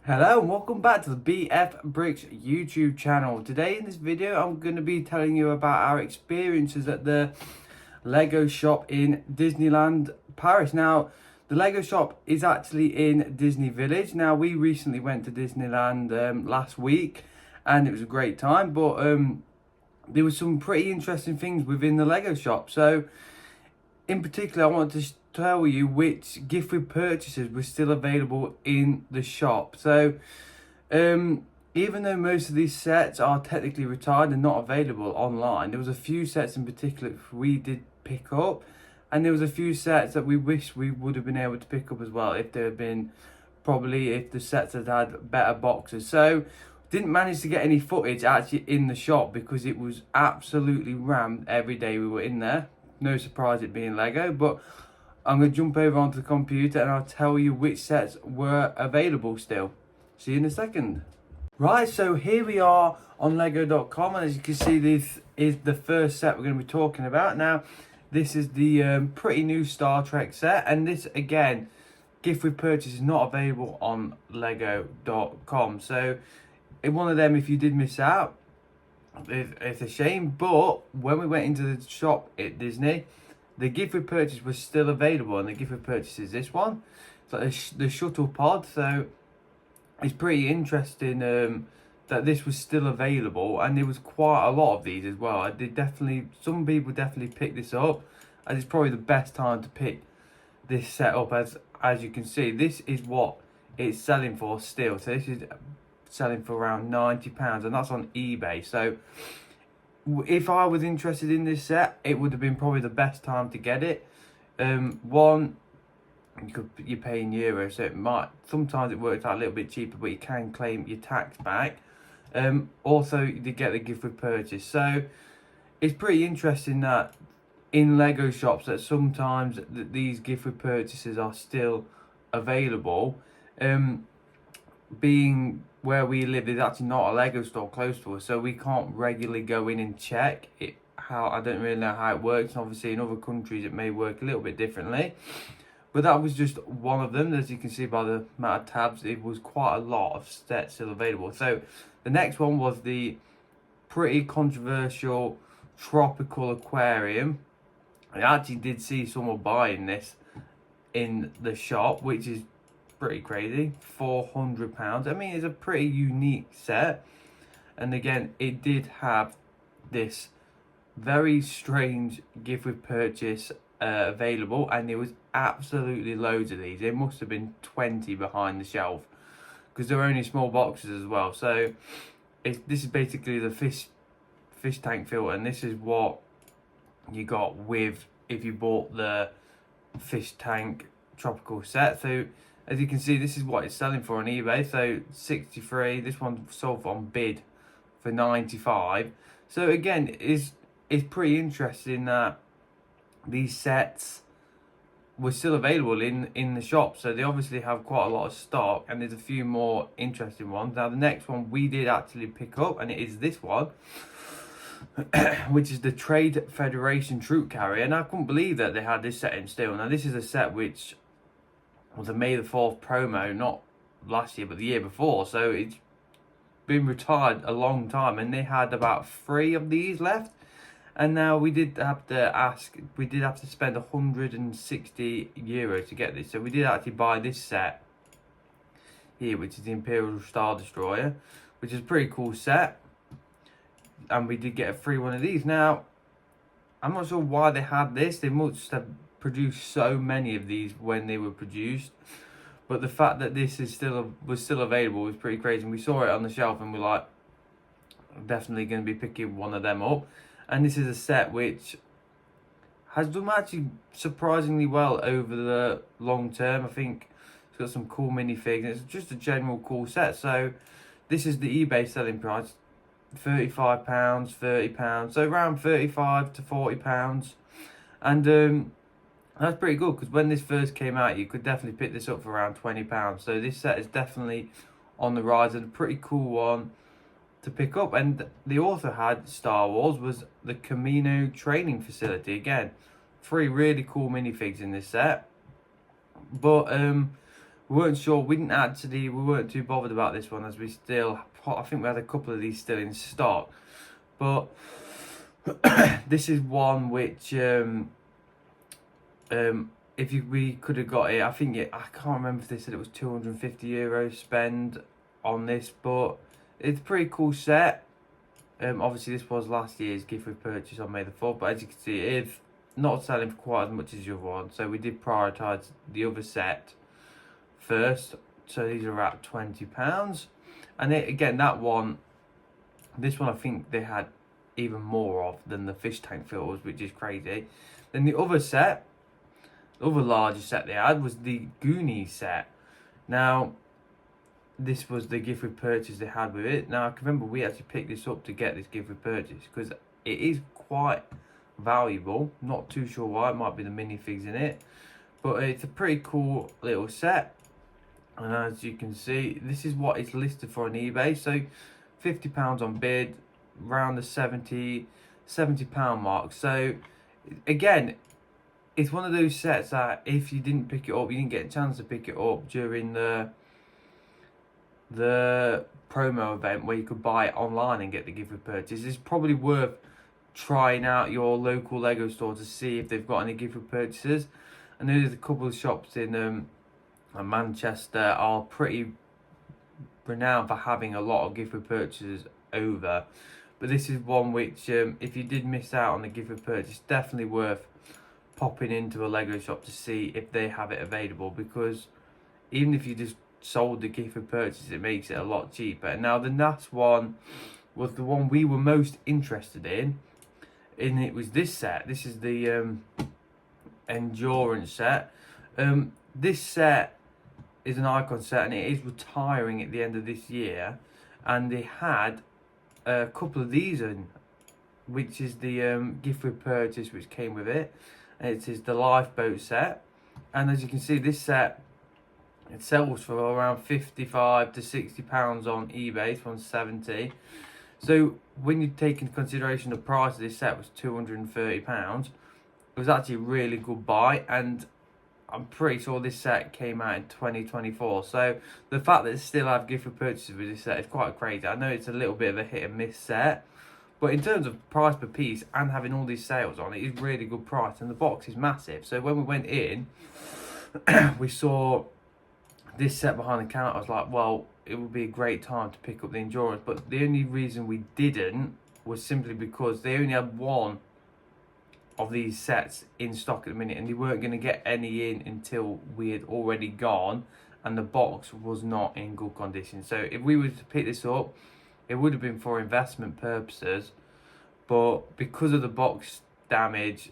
Hello and welcome back to the BF Bricks YouTube channel. Today in this video I'm going to be telling you about our experiences at the Lego shop in Disneyland Paris. Now the Lego shop is actually in Disney Village. Now we recently went to Disneyland last week and it was a great time, but there was some pretty interesting things within the Lego shop. So in particular, I want to tell you which gift with purchases were still available in the shop. So, even though most of these sets are technically retired and not available online, there was a few sets in particular we did pick up, and there was a few sets that we wish we would have been able to pick up as well if there had been, probably if the sets had better boxes. So, didn't manage to get any footage actually in the shop because it was absolutely rammed every day we were in there. No surprise it being Lego, but I'm going to jump over onto the computer and I'll tell you which sets were available still. See you in a second. Right, so here we are on lego.com, and as you can see, this is the first set we're going to be talking about. Now, this is the pretty new Star Trek set, and this, again, gift with purchase is not available on lego.com. So, in one of them, if you did miss out, it's a shame, but when we went into the shop at Disney, the gift with purchase was still available, and the gift with purchase is this one. It's like the shuttle pod, so it's pretty interesting that this was still available, and there was quite a lot of these as well. Some people definitely picked this up, and it's probably the best time to pick this set up. As you can see, this is what it's selling for still. So this is selling for around £90, and that's on eBay. So if I was interested in this set, it would have been probably the best time to get it. One, you're paying euros, so sometimes it works out a little bit cheaper, but you can claim your tax back. Also, you get the gift with purchase. So it's pretty interesting that in Lego shops that sometimes these gift with purchases are still available. Being where we live, there's actually not a Lego store close to us, so we can't regularly go in and check it. I don't really know how it works. Obviously, in other countries, it may work a little bit differently. But that was just one of them. As you can see by the amount of tabs, it was quite a lot of sets still available. So the next one was the pretty controversial tropical aquarium. I actually did see someone buying this in the shop, which is pretty crazy. £400. I mean, it's a pretty unique set, and again, it did have this very strange gift with purchase available, and there was absolutely loads of these. There must have been 20 behind the shelf because they're only small boxes as well. So this is basically the fish tank filter, and this is what you got with if you bought the fish tank tropical set. So as you can see, this is what it's selling for on eBay. So 63. This one sold on bid for 95. So again, it's pretty interesting that these sets were still available in the shop. So they obviously have quite a lot of stock, and there's a few more interesting ones. Now the next one we did actually pick up, and it is this one, which is the Trade Federation troop carrier. And I couldn't believe that they had this set in still. Now this is a set which was a May the 4th promo, not last year but the year before, so it's been retired a long time, and they had about 3 of these left. And now we did have to spend €160 to get this, so we did actually buy this set here, which is the Imperial Star Destroyer, which is a pretty cool set, and we did get a free one of these. Now I'm not sure why they had this. They must have produced so many of these when they were produced, but the fact that this was still available was pretty crazy. And we saw it on the shelf and we're like, definitely going to be picking one of them up. And this is a set which has done actually surprisingly well over the long term. I think it's got some cool minifigs. It's just a general cool set. So this is the eBay selling price, £35, £30, so around £35 to £40. And that's pretty good, because when this first came out, you could definitely pick this up for around £20. So this set is definitely on the rise, and a pretty cool one to pick up. And they also had Star Wars, was the Camino training facility. Again, 3 really cool minifigs in this set. But we weren't sure. We weren't too bothered about this one, as I think we had a couple of these still in stock. But this is one which we could have got it, I can't remember if they said it was €250 spend on this, but it's a pretty cool set. Obviously this was last year's gift with purchase on May the 4th, but as you can see, it is not selling for quite as much as the other one, so we did prioritise the other set first. So these are at £20, and again, this one I think they had even more of than the fish tank filters, which is crazy. Then the other set, the other larger set they had, was the Goonies set. Now, this was the gift with purchase they had with it. Now, I can remember we actually picked this up to get this gift with purchase because it is quite valuable. Not too sure why. It might be the minifigs in it, but it's a pretty cool little set. And as you can see, this is what it's listed for on eBay. So £50 on bid, around the £70 mark. So again, it's one of those sets that if you didn't pick it up, you didn't get a chance to pick it up during the promo event where you could buy it online and get the gift with purchase, it's probably worth trying out your local Lego store to see if they've got any gift with purchases. I know there's a couple of shops in Manchester are pretty renowned for having a lot of gift with purchases over, but this is one which if you did miss out on the gift with purchase, definitely worth popping into a Lego shop to see if they have it available, because even if you just sold the gift with purchase, it makes it a lot cheaper. Now the last one was the one we were most interested in, and it was this set. This is the endurance set. This set is an icon set, and it is retiring at the end of this year, and they had a couple of these in, which is the gift with purchase which came with it, and it is the lifeboat set. And as you can see, this set, it sells for around £55 to £60 on eBay, from 70. So when you take into consideration the price of this set was £230, it was actually a really good buy, and I'm pretty sure this set came out in 2024. So the fact that they still have gift for purchases with this set is quite crazy. I know it's a little bit of a hit and miss set, but in terms of price per piece and having all these sales on, it is really good price, and the box is massive. So when we went in, we saw this set behind the counter. I was like, well, it would be a great time to pick up the endurance, but the only reason we didn't was simply because they only had one of these sets in stock at the minute, and they weren't going to get any in until we had already gone, and the box was not in good condition. So if we were to pick this up, it would have been for investment purposes, but because of the box damage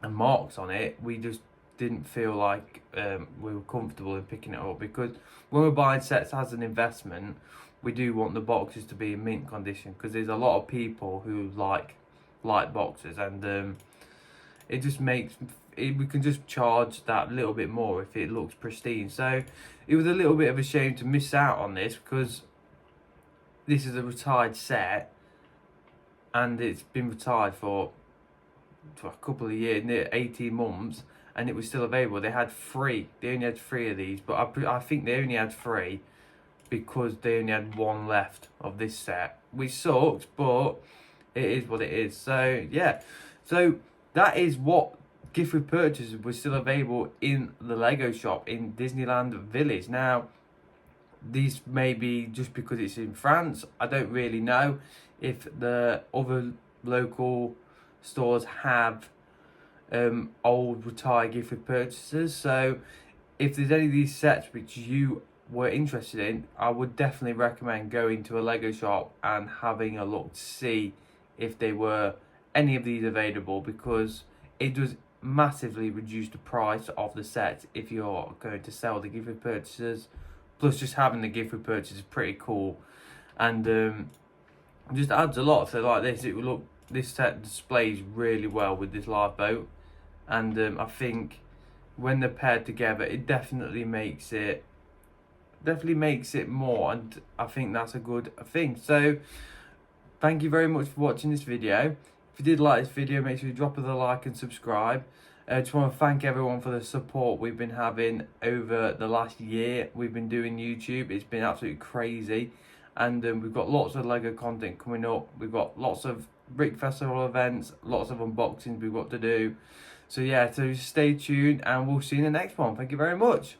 and marks on it, we just didn't feel like we were comfortable in picking it up, because when we're buying sets as an investment, we do want the boxes to be in mint condition, because there's a lot of people who like boxes, and it just makes we can just charge that little bit more if it looks pristine. So it was a little bit of a shame to miss out on this, because this is a retired set, and it's been retired for a couple of years, near 18 months, and it was still available. They only had three of these, but I think they only had three because they only had one left of this set, which sucks, but it is what it is. So yeah, so that is what gift with purchases was still available in the Lego shop in Disneyland Village. Now, these may be just because it's in France. I don't really know if the other local stores have old retired gift with purchases. So if there's any of these sets which you were interested in, I would definitely recommend going to a Lego shop and having a look to see if there were any of these available, because it does massively reduce the price of the set if you're going to sell the gift with purchases. Plus, just having the gift with purchase is pretty cool, and just adds a lot. So like this set displays really well with this lifeboat, and I think when they're paired together, it definitely makes it more, and I think that's a good thing. So thank you very much for watching this video. If you did like this video, make sure you drop us a like and subscribe. I just want to thank everyone for the support we've been having over the last year. We've been doing YouTube. It's been absolutely crazy. And we've got lots of LEGO content coming up. We've got lots of Brick Festival events, lots of unboxings we've got to do. So yeah, so stay tuned and we'll see you in the next one. Thank you very much.